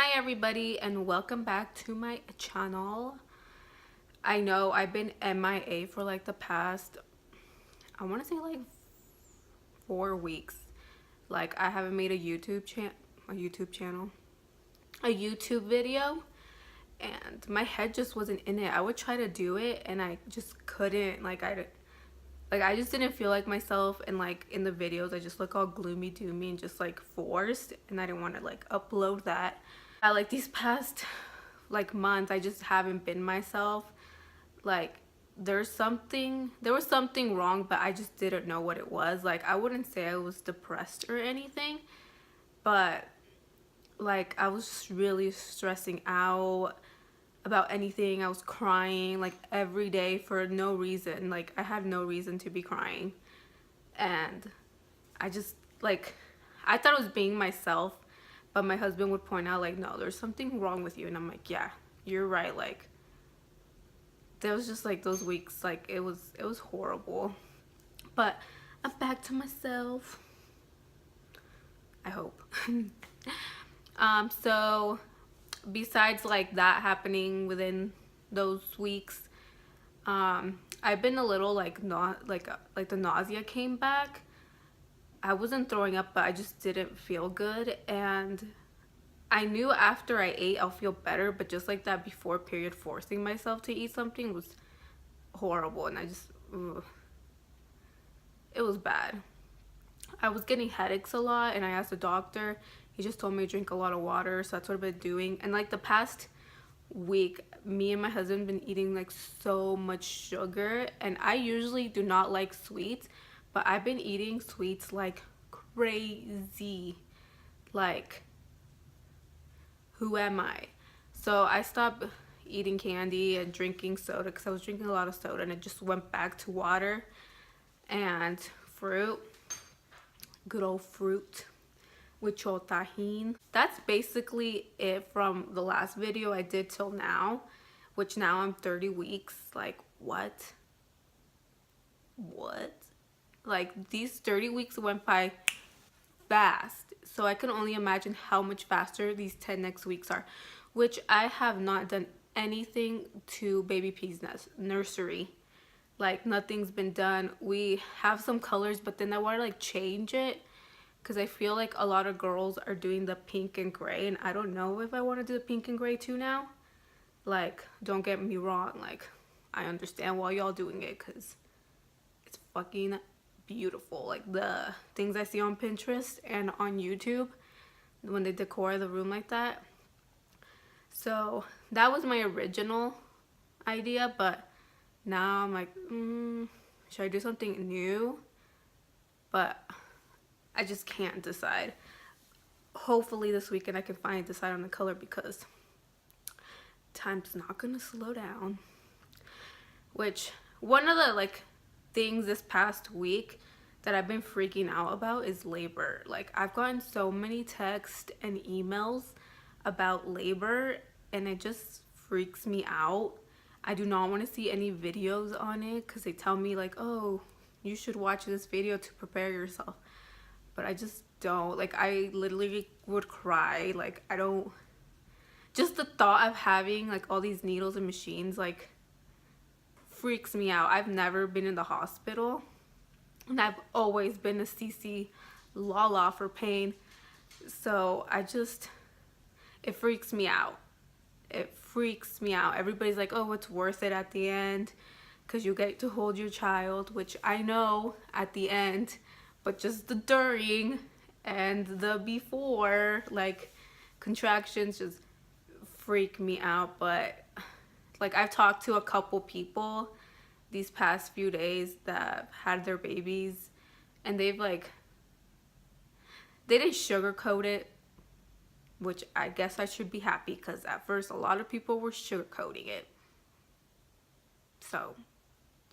Hi everybody and welcome back to my channel. I know I've been MIA for like the past, I want to say like 4 weeks. Like I haven't made a YouTube video, and my head just wasn't in it. I would try to do it and I just couldn't. I just didn't feel like myself, and like in the videos I just look all gloomy doomy and just like forced, and I didn't want to like upload that. I like these past like months I just haven't been myself. Like there was something wrong, but I just didn't know what it was. Like I wouldn't say I was depressed or anything, but like I was just really stressing out about anything. I was crying like every day for no reason. Like I had no reason to be crying. And I just like, I thought I was being myself, but my husband would point out like, no, there's something wrong with you. And I'm like, yeah, you're right. Like there was just like those weeks, like it was horrible. But I'm back to myself, I hope. So besides like that happening within those weeks, I've been a little like not like the nausea came back. I wasn't throwing up, but I just didn't feel good, and I knew after I ate I'll feel better, but just like that before period, forcing myself to eat something was horrible, and ugh, it was bad. I was getting headaches a lot, and I asked the doctor. He just told me to drink a lot of water, so that's what I've been doing. And like the past week, me and my husband been eating like so much sugar, and I usually do not like sweets, but I've been eating sweets like crazy. Like, who am I? So I stopped eating candy and drinking soda because I was drinking a lot of soda, and it just went back to water and fruit. Good old fruit with your tahine. That's basically it from the last video I did till now, which now I'm 30 weeks. Like what? Like these 30 weeks went by fast, so I can only imagine how much faster these 10 next weeks are, which I have not done anything to baby P's nursery. Like nothing's been done. We have some colors, but then I want to like change it because I feel like a lot of girls are doing the pink and gray, and I don't know if I want to do the pink and gray too now. Like, don't get me wrong, like I understand why y'all doing it because it's fucking beautiful. Like the things I see on Pinterest and on YouTube when they decor the room like that. So that was my original idea, but now I'm like, should I do something new? But I just can't decide. Hopefully this weekend I can finally decide on the color, because time's not gonna slow down. Which, one of the like things this past week that I've been freaking out about is labor. Like I've gotten so many texts and emails about labor, and it just freaks me out. I do not want to see any videos on it because they tell me like, oh, you should watch this video to prepare yourself, but I just don't. Like I literally would cry. Like I don't, just the thought of having like all these needles and machines like freaks me out. I've never been in the hospital, and I've always been a CC Lala for pain, so it freaks me out. It freaks me out. Everybody's like, oh, it's worth it at the end because you get to hold your child, which I know at the end, but just the during and the before, like contractions just freak me out. But like I've talked to a couple people these past few days that had their babies, and they didn't sugarcoat it, which I guess I should be happy, because at first a lot of people were sugarcoating it. So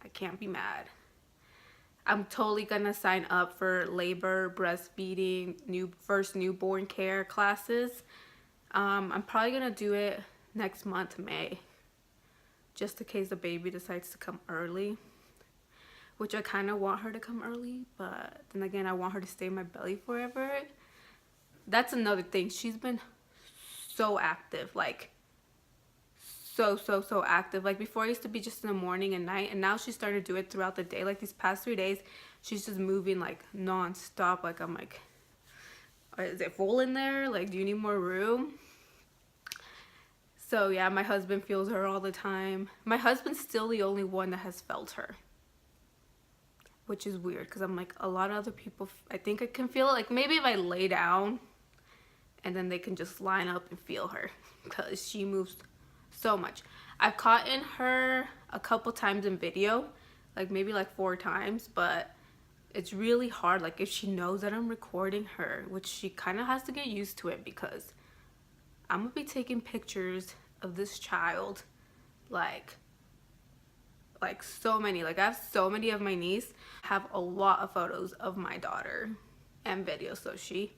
I can't be mad. I'm totally gonna sign up for labor, breastfeeding, first newborn care classes. I'm probably gonna do it next month, May, just in case the baby decides to come early, which I kind of want her to come early, but then again I want her to stay in my belly forever. That's another thing. She's been so active, like so active. Like before, I used to be just in the morning and night, and now she's starting to do it throughout the day. Like these past 3 days, she's just moving like non-stop. Like I'm like, is it full in there? Like, do you need more room? So yeah, my husband feels her all the time. My husband's still the only one that has felt her, which is weird because I'm like, a lot of other people, I think I can feel it. Like maybe if I lay down and then they can just line up and feel her because she moves so much. I've caught in her a couple times in video, like maybe like 4 times, but it's really hard. Like if she knows that I'm recording her, which she kind of has to get used to it, because I'm gonna be taking pictures of this child like so many. Like I have so many of my niece, have a lot of photos of my daughter and videos, so she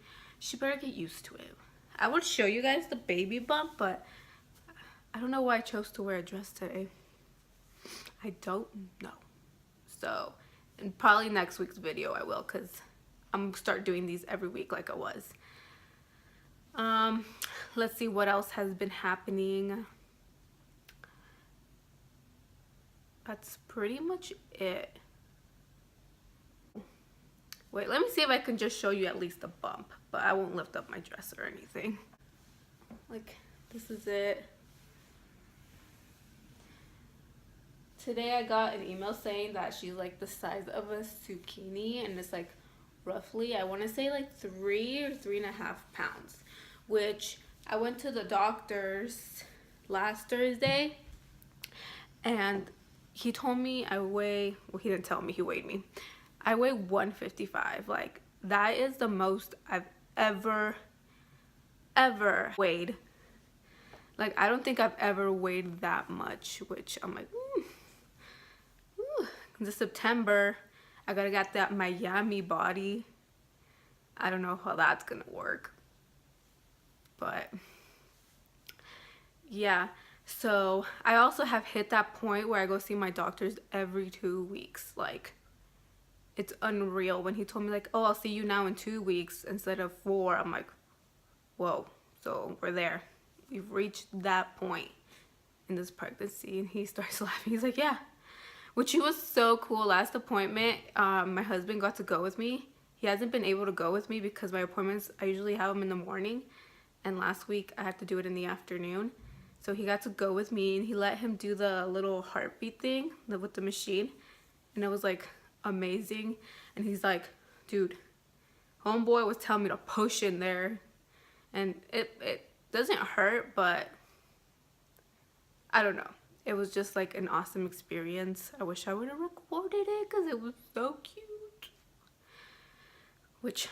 better get used to it. I would show you guys the baby bump, but I don't know why I chose to wear a dress today. I don't know. So, and probably next week's video I will, because I'm gonna start doing these every week like I was. Let's see what else has been happening. That's pretty much it. Wait, let me see if I can just show you at least a bump, but I won't lift up my dress or anything. Like, this is it. Today I got an email saying that she's like the size of a zucchini, and it's like roughly, I want to say like 3 or 3.5 pounds, which I went to the doctor's last Thursday and he told me I weigh, well, he didn't tell me, he weighed me. I weigh 155. Like that is the most I've ever weighed. Like I don't think I've ever weighed that much, which I'm like, this September I gotta get that Miami body. I don't know how that's gonna work, but yeah. So I also have hit that point where I go see my doctors every 2 weeks. Like it's unreal. When he told me like, oh, I'll see you now in 2 weeks instead of 4, I'm like, whoa. So we're there, we've reached that point in this pregnancy. And he starts laughing. He's like, yeah. Which he was so cool. Last appointment, my husband got to go with me. He hasn't been able to go with me because my appointments, I usually have them in the morning, and last week I had to do it in the afternoon. So he got to go with me, and he let him do the little heartbeat thing with the machine, and it was like amazing. And he's like, dude, homeboy was telling me to push in there, and it doesn't hurt, but I don't know. It was just like an awesome experience. I wish I would have recorded it because it was so cute. Which,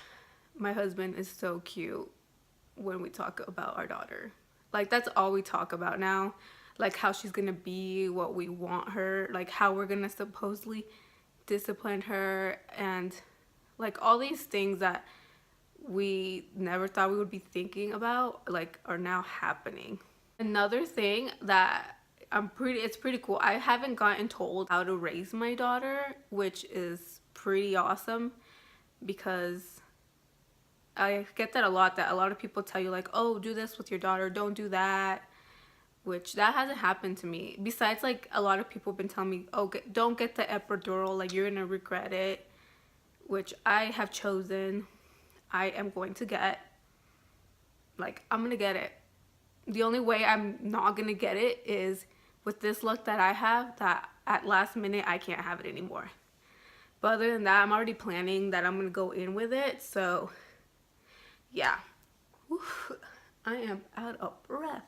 my husband is so cute when we talk about our daughter. Like that's all we talk about now. Like how she's gonna be, what we want her, like how we're gonna supposedly discipline her, and like all these things that we never thought we would be thinking about, like are now happening. Another thing that it's pretty cool. I haven't gotten told how to raise my daughter, which is pretty awesome, because I get that a lot, that a lot of people tell you like, oh, do this with your daughter, don't do that, which that hasn't happened to me. Besides, like a lot of people have been telling me, oh, don't get the epidural, like you're gonna regret it, which I have chosen. I am going to get, like I'm gonna get it. The only way I'm not gonna get it is with this luck that I have, that at last minute I can't have it anymore. But other than that, I'm already planning that I'm gonna go in with it. So yeah. Whew, I am out of breath.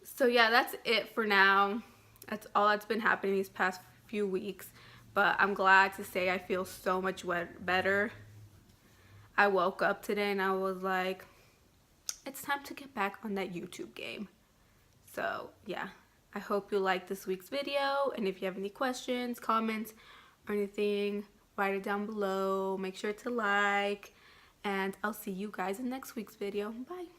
So yeah, that's it for now. That's all that's been happening these past few weeks. But I'm glad to say I feel so much better. I woke up today and I was like, it's time to get back on that YouTube game. So yeah, I hope you liked this week's video, and if you have any questions, comments, or anything, write it down below. Make sure to like, and I'll see you guys in next week's video. Bye.